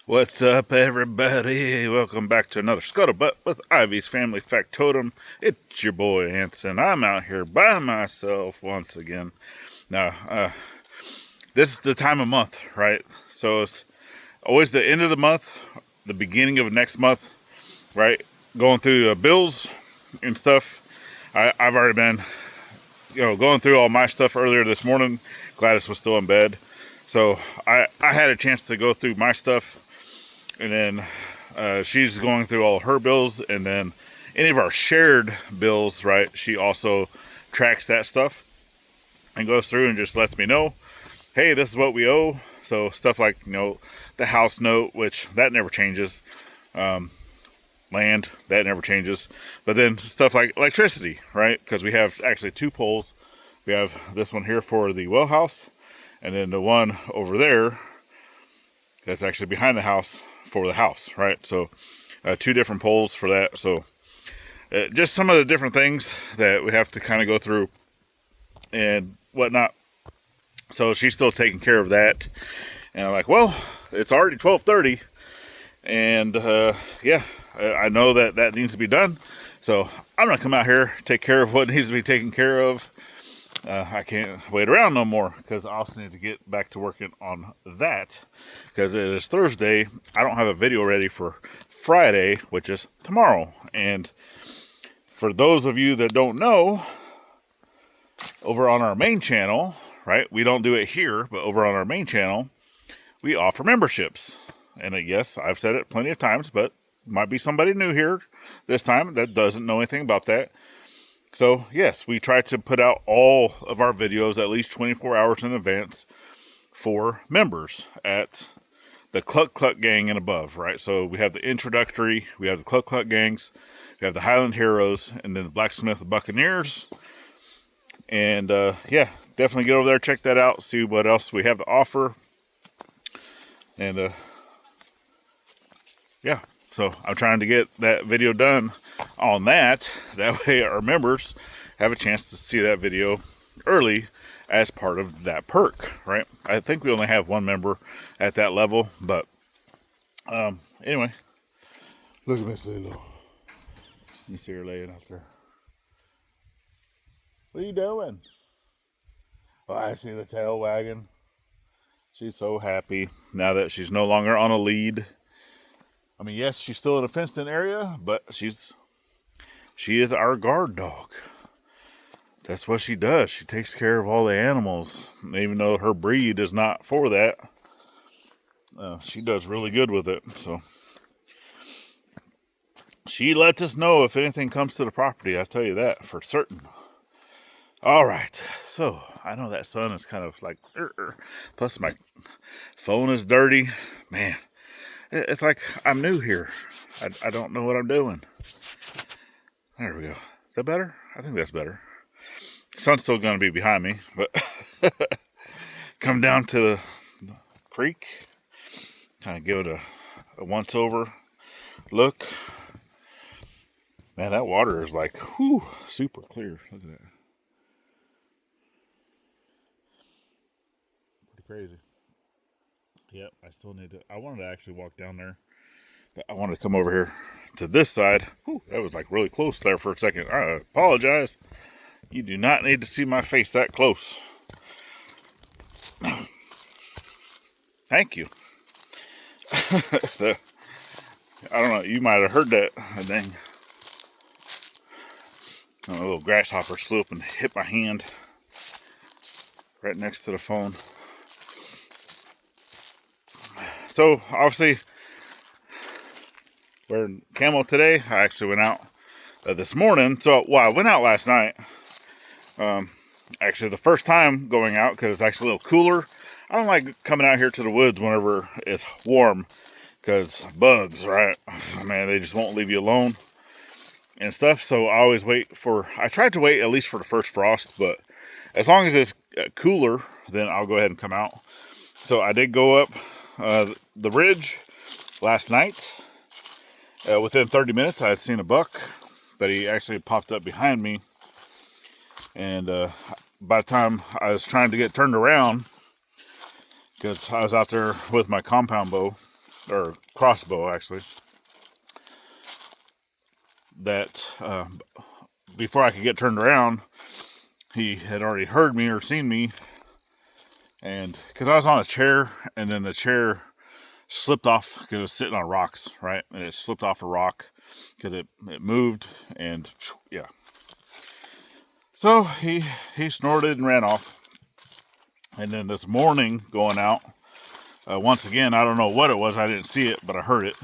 What's up, everybody? Welcome back to another Scuttlebutt with Ivy's Family Factotum. It's your boy Anson. I'm out here by myself once again. Now, this is the time of month, right? So it's always the end of the month, the beginning of next month, right? Going through bills and stuff. I've already been, going through all my stuff earlier this morning. Gladys was still in bed, so I had a chance to go through my stuff. And then she's going through all her bills, and then any of our shared bills, right? She also tracks that stuff and goes through and just lets me know, hey, this is what we owe. So stuff like, the house note, which that never changes. Land, that never changes. But then stuff like electricity, right? Because we have actually two poles. We have this one here for the well house, and then the one over there that's actually behind the house for the house, right? So two different poles for that. So just some of the different things that we have to kind of go through and whatnot. So she's still taking care of that. And I'm like, well, it's already 12:30. And yeah, I know that needs to be done. So I'm going to come out here, take care of what needs to be taken care of. I can't wait around no more because I also need to get back to working on that because it is Thursday. I don't have a video ready for Friday, which is tomorrow. And for those of you that don't know, over on our main channel, right, we don't do it here, but over on our main channel, we offer memberships. And yes, I've said it plenty of times, but might be somebody new here this time that doesn't know anything about that. So, yes, we try to put out all of our videos at least 24 hours in advance for members at the Cluck Cluck Gang and above, right? So, we have the introductory, we have the Cluck Cluck Gangs, we have the Highland Heroes, and then the Blacksmith Buccaneers. And, yeah, definitely get over there, check that out, see what else we have to offer. And, yeah, so I'm trying to get that video done on that. That way our members have a chance to see that video early as part of that perk, right? I think we only have one member at that level, but anyway. Look at Miss Lilo. You see her laying out there. What are you doing? Oh, I see the tail wagging. She's so happy now that she's no longer on a lead. I mean, yes, she's still in a fenced-in area, but she is our guard dog. That's what she does. She takes care of all the animals. Even though her breed is not for that, she does really good with it. So she lets us know if anything comes to the property. I tell you that for certain. All right. So I know that sun is kind of like, plus my phone is dirty. Man, it's like I'm new here. I don't know what I'm doing. There we go. Is that better? I think that's better. Sun's still going to be behind me, but come down to the creek, kind of give it a once-over look. Man, that water is like, whew, super clear. Look at that. Pretty crazy. Yep, I still need to. I wanted to actually walk down there, but I wanted to come over here to this side. Whew, that was like really close there for a second. I apologize. You do not need to see my face that close. Thank you. So, I don't know. You might have heard that. Dang. A little grasshopper flew up and hit my hand right next to the phone. So, obviously, we're in Camo today. I actually went out this morning. So, well, I went out last night. Actually, the first time going out because it's actually a little cooler. I don't like coming out here to the woods whenever it's warm because bugs, right? Man, they just won't leave you alone and stuff. So I always I tried to wait at least for the first frost, but as long as it's cooler, then I'll go ahead and come out. So I did go up the ridge last night. Within 30 minutes, I had seen a buck, but he actually popped up behind me. And by the time I was trying to get turned around, because I was out there with my compound bow, or crossbow actually, that before I could get turned around, he had already heard me or seen me. And because I was on a chair, and then the chair slipped off because it was sitting on rocks, right? And it slipped off a rock because it moved, and yeah. So he snorted and ran off. And then this morning, going out, once again, I don't know what it was. I didn't see it, but I heard it.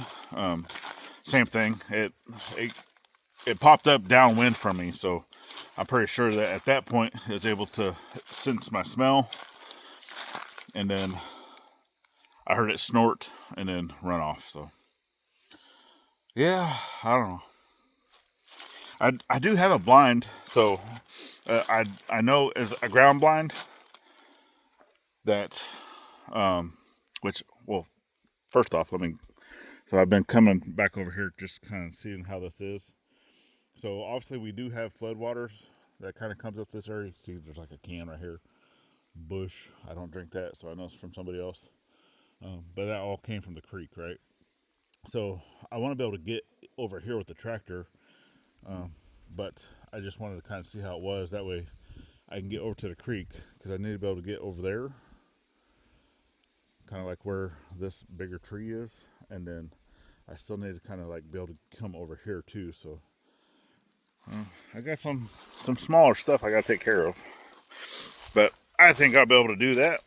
Same thing. It popped up downwind from me, so I'm pretty sure that at that point it was able to sense my smell. And then I heard it snort and then run off. So yeah, I don't know. I do have a blind, so I know as a ground blind that which, well, first off, so I've been coming back over here just kind of seeing how this is. So obviously we do have floodwaters that kind of comes up this area. You see there's like a can right here, Bush. I don't drink that, so I know it's from somebody else. But that all came from the creek, right? So I want to be able to get over here with the tractor, but I just wanted to kind of see how it was. That way I can get over to the creek, because I need to be able to get over there, kind of like where this bigger tree is, and then I still need to kind of like be able to come over here too. So I got some smaller stuff I got to take care of, but I think I'll be able to do that.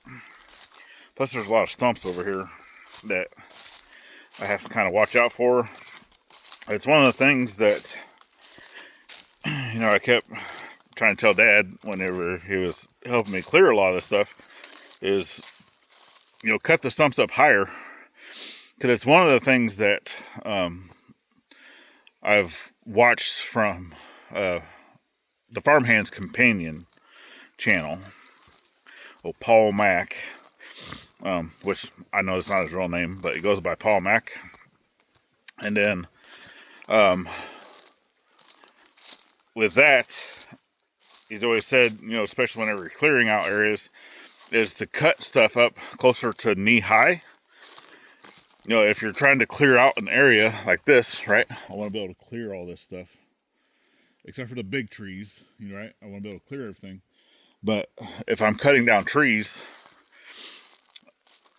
Plus there's a lot of stumps over here that I have to kind of watch out for. It's one of the things that, you know, I kept trying to tell Dad whenever he was helping me clear a lot of this stuff is, you know, cut the stumps up higher, because it's one of the things that I've watched from the Farmhand's Companion channel, Paul Mack, which I know is not his real name, but he goes by Paul Mack. And then with that, he's always said, you know, especially whenever you're clearing out areas, is to cut stuff up closer to knee high. You know, if you're trying to clear out an area like this, right? I want to be able to clear all this stuff, except for the big trees, you know, right? I want to be able to clear everything. But if I'm cutting down trees,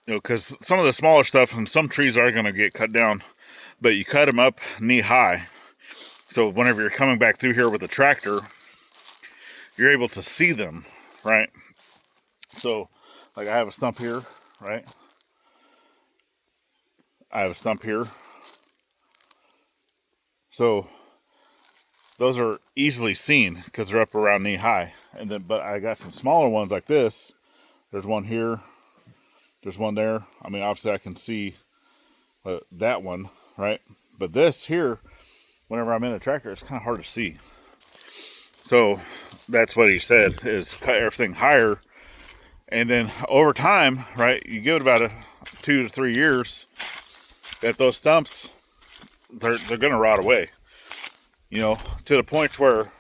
you know, because some of the smaller stuff and some trees are going to get cut down, but you cut them up knee high. So whenever you're coming back through here with a tractor, you're able to see them, right? So, like I have a stump here, right? I have a stump here. So those are easily seen because they're up around knee high. And then, but I got some smaller ones like this. There's one here. There's one there. I mean, obviously I can see that one, right? But this here, whenever I'm in a tractor, it's kind of hard to see. So that's what he said, is cut everything higher. And then over time, right, you give it about 2 to 3 years, that those stumps, they're going to rot away. You know, to the point where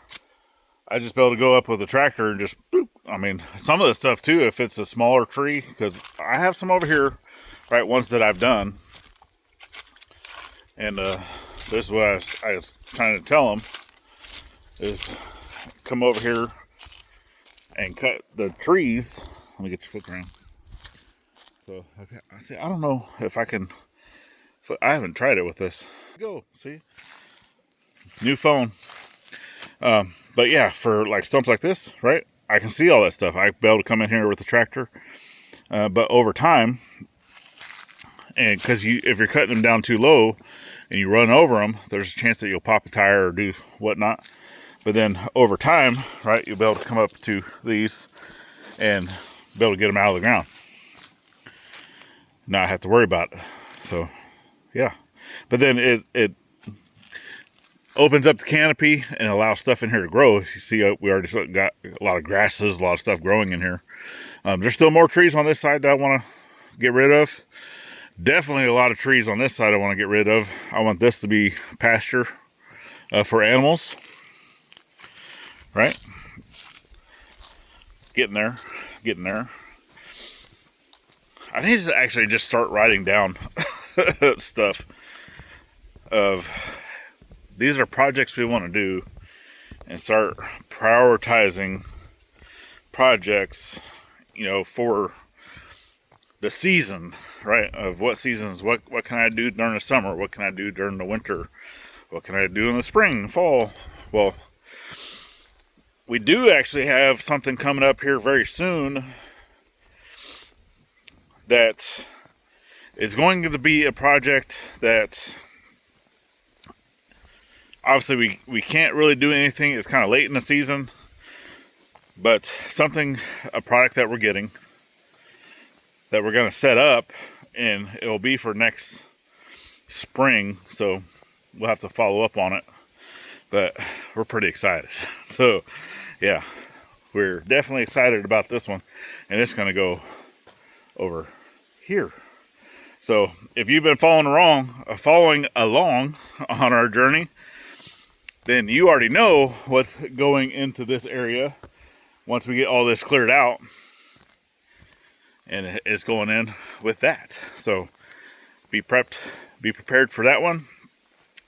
I just be able to go up with a tractor and just boop. I mean, some of the stuff too, if it's a smaller tree, because I have some over here, right, ones that I've done. And this is what I was trying to tell them, is come over here and cut the trees. Let me get your foot around. So I say, I don't know if I can. I haven't tried it with this. Go, see? New phone. But yeah, for like stumps like this, right? I can see all that stuff. I'd be able to come in here with the tractor. But over time, and because if you're cutting them down too low and you run over them, there's a chance that you'll pop a tire or do whatnot. But then over time, right, you'll be able to come up to these and be able to get them out of the ground. Not have to worry about it. So, yeah. But then it opens up the canopy and allows stuff in here to grow. You see, we already got a lot of grasses, a lot of stuff growing in here. There's still more trees on this side that I want to get rid of. Definitely a lot of trees on this side I want to get rid of. I want this to be pasture for animals. Right? Getting there. I need to actually just start writing down stuff of these are projects we want to do, and start prioritizing projects, you know, for the season, right? Of what seasons, what can I do during the summer? What can I do during the winter? What can I do in the spring, fall? Well, we do actually have something coming up here very soon that is going to be a project that obviously we can't really do anything. It's kind of late in the season, but a product that we're getting, that we're going to set up, and it'll be for next spring, so we'll have to follow up on it, but we're pretty excited. So yeah, we're definitely excited about this one, and it's going to go over here. So if you've been following along on our journey, then you already know what's going into this area once we get all this cleared out, and it's going in with that. So be prepared for that one.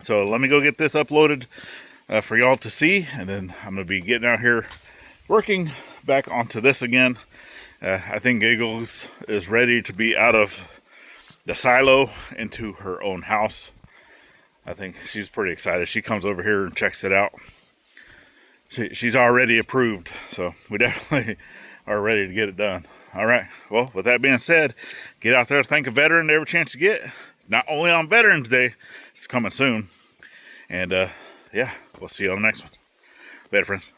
So let me go get this uploaded for y'all to see, and then I'm going to be getting out here working back onto this again. I think Giggles is ready to be out of the silo into her own house. I think she's pretty excited. She comes over here and checks it out. She's already approved, so we definitely are ready to get it done. All right, well, with that being said, get out there, thank a veteran every chance you get. Not only on Veterans Day, it's coming soon. And yeah, we'll see you on the next one. Later, friends.